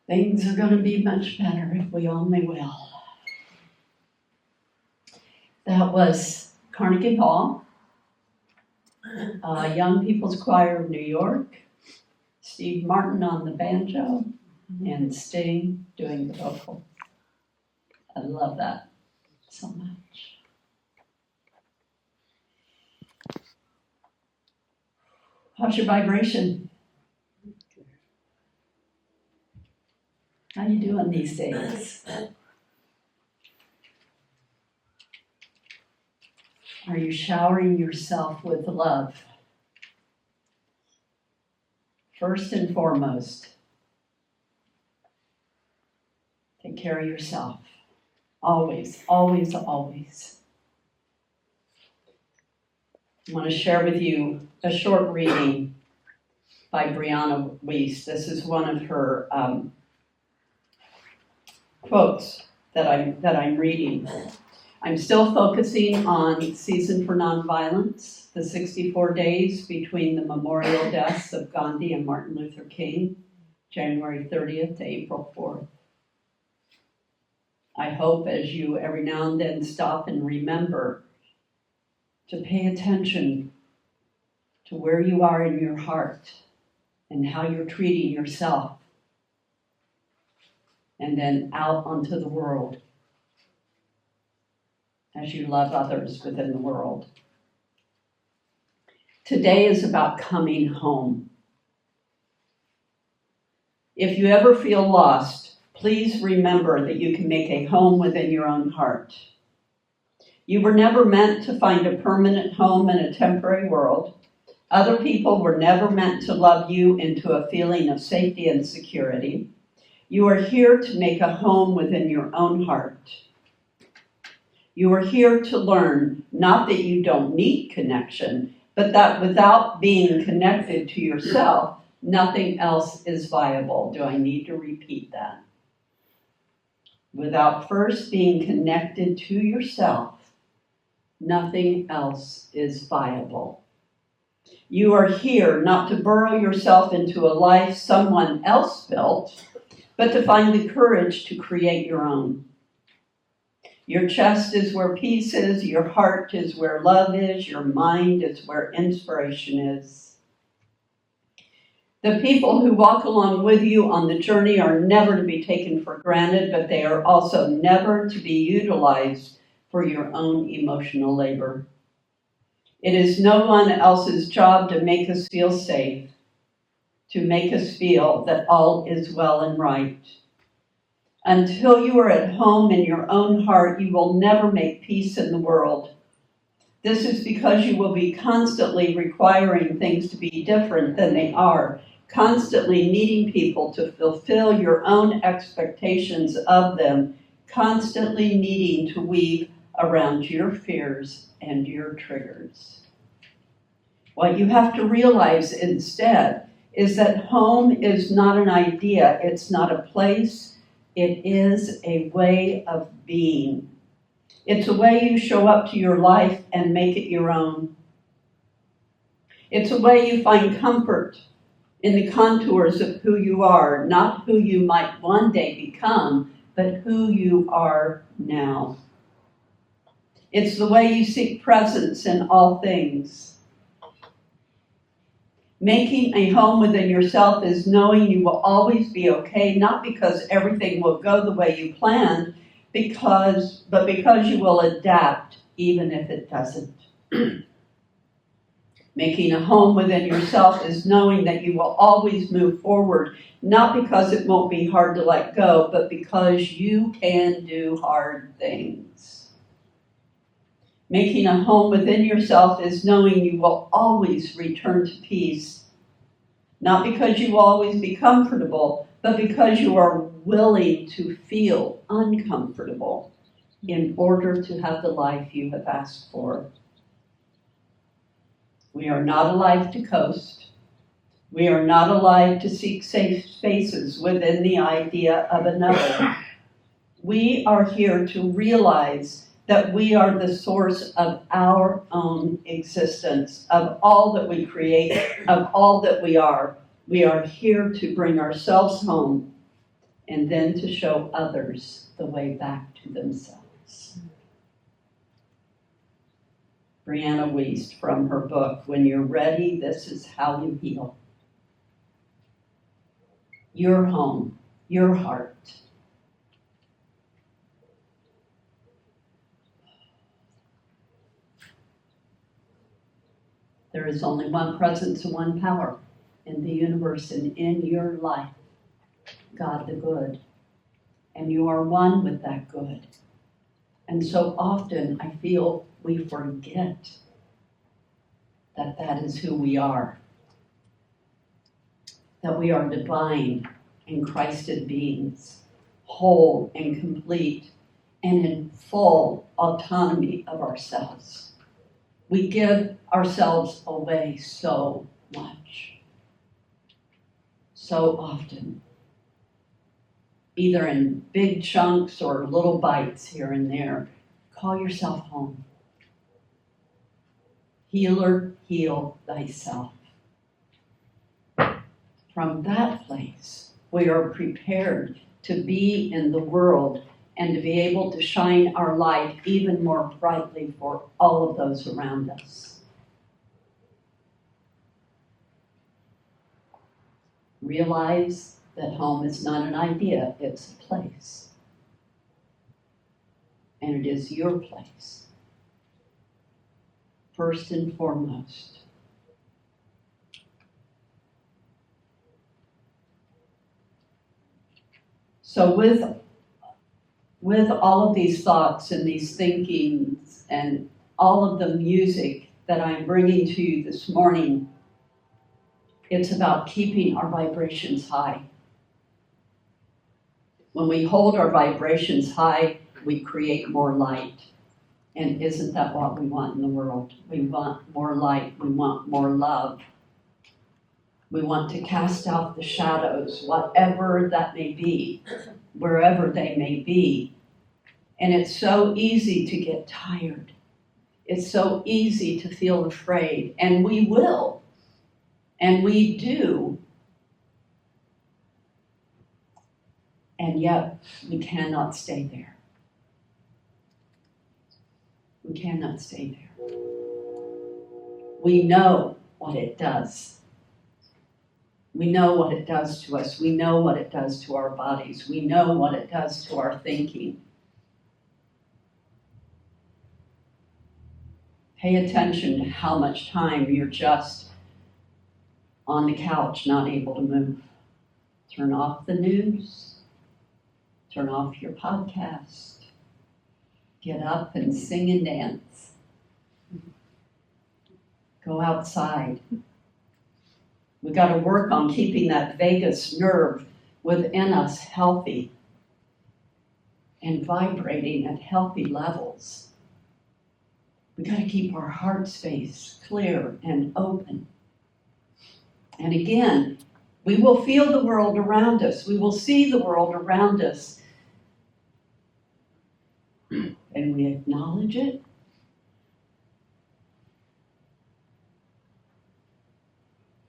Things are going to be much better if we only will. That was Carnegie Hall, Young People's Choir of New York, Steve Martin on the banjo, and Sting doing the vocal. I love that so much. How's your vibration? How you doing these days? Are you showering yourself with love? First and foremost, take care of yourself. Always, always, always. I want to share with you a short reading by Reece. This is one of her quotes that I'm reading. I'm still focusing on Season for Nonviolence, the 64 days between the memorial deaths of Gandhi and Martin Luther King, January 30th to April 4th. I hope as you every now and then stop and remember to pay attention to where you are in your heart and how you're treating yourself, and then out onto the world as you love others within the world. Today is about coming home. If you ever feel lost, please remember that you can make a home within your own heart. You were never meant to find a permanent home in a temporary world. Other people were never meant to love you into a feeling of safety and security. You are here to make a home within your own heart. You are here to learn, not that you don't need connection, but that without being connected to yourself, nothing else is viable. Do I need to repeat that? Without first being connected to yourself, nothing else is viable. You are here not to burrow yourself into a life someone else built, but to find the courage to create your own. Your chest is where peace is, your heart is where love is, your mind is where inspiration is. The people who walk along with you on the journey are never to be taken for granted, but they are also never to be utilized for your own emotional labor. It is no one else's job to make us feel safe, to make us feel that all is well and right. Until you are at home in your own heart, you will never make peace in the world. This is because you will be constantly requiring things to be different than they are, constantly needing people to fulfill your own expectations of them, constantly needing to weave around your fears and your triggers. What you have to realize instead is that home is not an idea, it's not a place, it is a way of being. It's a way you show up to your life and make it your own. It's a way you find comfort in the contours of who you are, not who you might one day become, but who you are now. It's the way you seek presence in all things. Making a home within yourself is knowing you will always be okay, not because everything will go the way you planned, but because you will adapt even if it doesn't. Making a home within yourself is knowing that you will always move forward, not because it won't be hard to let go, but because you can do hard things. Making a home within yourself is knowing you will always return to peace, not because you will always be comfortable, but because you are willing to feel uncomfortable in order to have the life you have asked for. We are not alive to coast. We are not alive to seek safe spaces within the idea of another. We are here to realize that we are the source of our own existence, of all that we create, of all that we are. We are here to bring ourselves home and then to show others the way back to themselves. Brianna Wiest, from her book, When You're Ready, This Is How You Heal. Your home, your heart. There is only one presence and one power in the universe and in your life, God the good. And you are one with that good. And so often I feel we forget that that is who we are. That we are divine and Christed beings, whole and complete, and in full autonomy of ourselves. We give ourselves away so much, so often, either in big chunks or little bites here and there. Call yourself home. Healer, heal thyself. From that place, we are prepared to be in the world and to be able to shine our light even more brightly for all of those around us. Realize that home is not an idea, it's a place. And it is your place, first and foremost. So with all of these thoughts and these thinkings and all of the music that I'm bringing to you this morning, it's about keeping our vibrations high. When we hold our vibrations high, we create more light. And isn't that what we want in the world? We want more light. We want more love. We want to cast out the shadows, whatever that may be, wherever they may be. And it's so easy to get tired. It's so easy to feel afraid. And we will. And we do. And yet, we cannot stay there. We cannot stay there. We know what it does. We know what it does to us. We know what it does to our bodies. We know what it does to our thinking. Pay attention to how much time you're just on the couch, not able to move. Turn off the news. Turn off your podcast. Get up and sing and dance. Go outside. We've got to work on keeping that vagus nerve within us healthy and vibrating at healthy levels. We've got to keep our heart space clear and open. And again, we will feel the world around us. We will see the world around us. And we acknowledge it.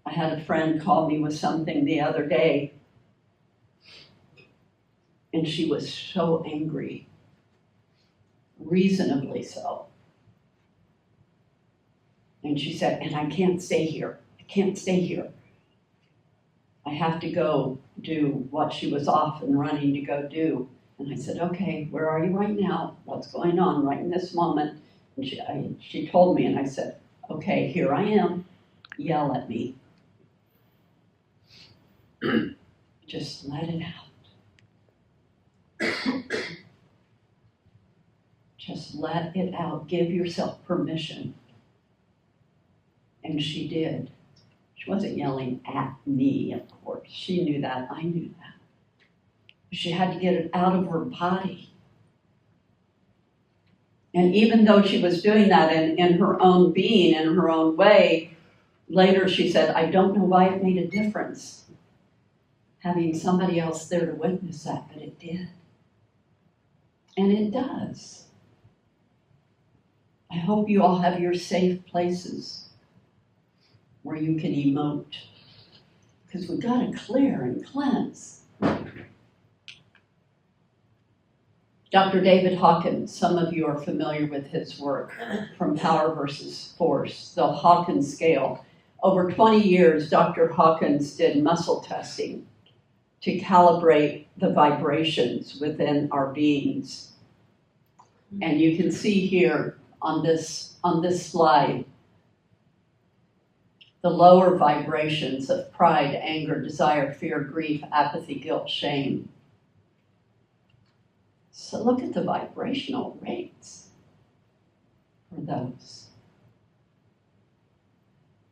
I had a friend call me with something the other day, and she was so angry, reasonably so. And she said, and I can't stay here. I can't stay here. I have to go do what she was off and running to go do. And I said, okay, where are you right now? What's going on right in this moment? And she told me, and I said, okay, here I am. Yell at me. Just let it out. Just let it out. Give yourself permission. And she did. She wasn't yelling at me, of course. She knew that. I knew that. She had to get it out of her body. And even though she was doing that in her own being, in her own way, later she said, I don't know why it made a difference having somebody else there to witness that, but it did. And it does. I hope you all have your safe places where you can emote, because we've got to clear and cleanse. Dr. David Hawkins, some of you are familiar with his work from Power versus Force, the Hawkins scale. Over 20 years, Dr. Hawkins did muscle testing to calibrate the vibrations within our beings. And you can see here on this slide, the lower vibrations of pride, anger, desire, fear, grief, apathy, guilt, shame. So look at the vibrational rates for those.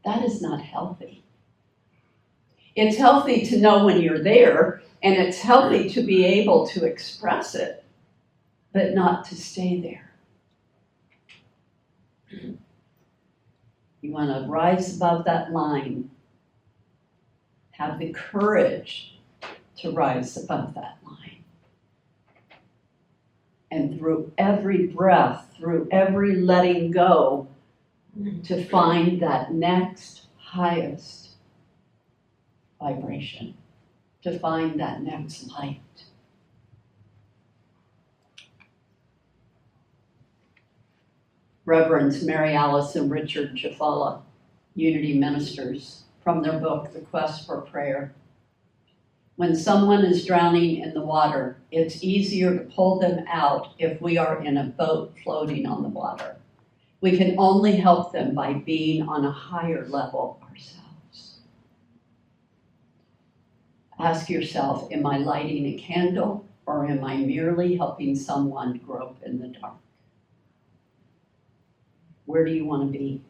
That is not healthy. It's healthy to know when you're there, and it's healthy to be able to express it, but not to stay there. You want to rise above that line. Have the courage to rise above that line. And through every breath, through every letting go, to find that next highest vibration, to find that next light. Reverends Mary Alice and Richard Twyla, Unity Ministers, from their book, The Quest for Prayer. When someone is drowning in the water, it's easier to pull them out if we are in a boat floating on the water. We can only help them by being on a higher level ourselves. Ask yourself, am I lighting a candle or am I merely helping someone grope in the dark? Where do you want to be?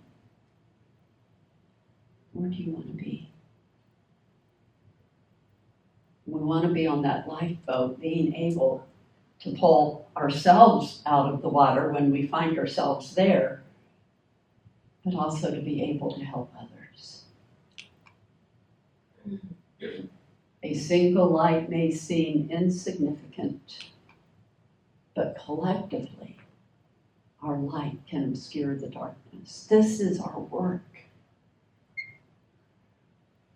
Where do you want to be? We want to be on that lifeboat, being able to pull ourselves out of the water when we find ourselves there, but also to be able to help others. A single light may seem insignificant, but collectively, our light can obscure the darkness. This is our work.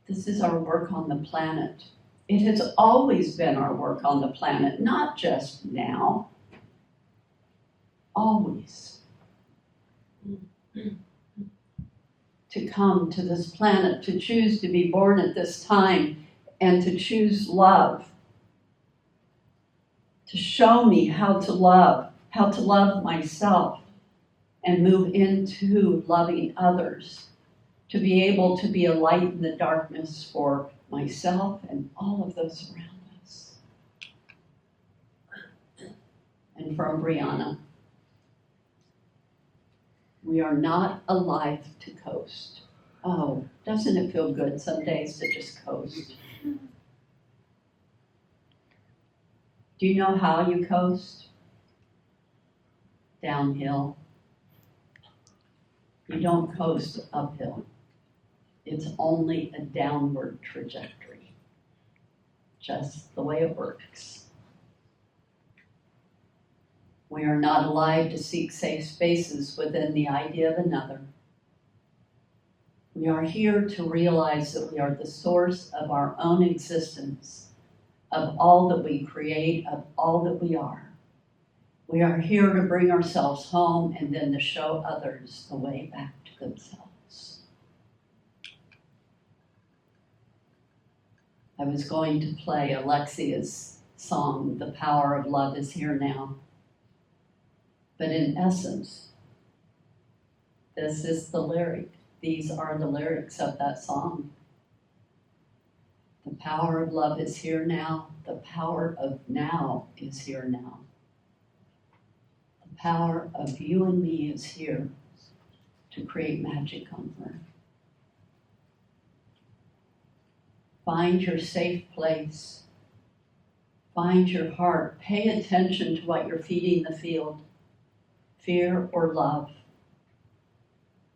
This is our work on the planet. It has always been our work on the planet, not just now. Always. To come to this planet, to choose to be born at this time, and to choose love. To show me how to love myself, and move into loving others. To be able to be a light in the darkness for myself and all of those around us. And from Brianna, we are not alive to coast. Oh, doesn't it feel good some days to just coast? Do you know how you coast? Downhill. You don't coast uphill. It's only a downward trajectory. Just the way it works. We are not alive to seek safe spaces within the idea of another. We are here to realize that we are the source of our own existence, of all that we create, of all that we are. We are here to bring ourselves home and then to show others the way back to themselves. I was going to play Alexia's song, The Power of Love is Here Now. But in essence, this is the lyric. These are the lyrics of that song. The power of love is here now. The power of now is here now. The power of you and me is here to create magic on earth. Find your safe place. Find your heart. Pay attention to what you're feeding the field, fear or love.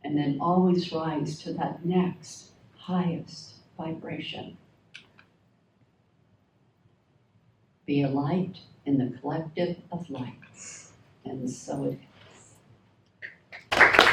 And then always rise to that next highest vibration. Be a light in the collective of lights. And so it is.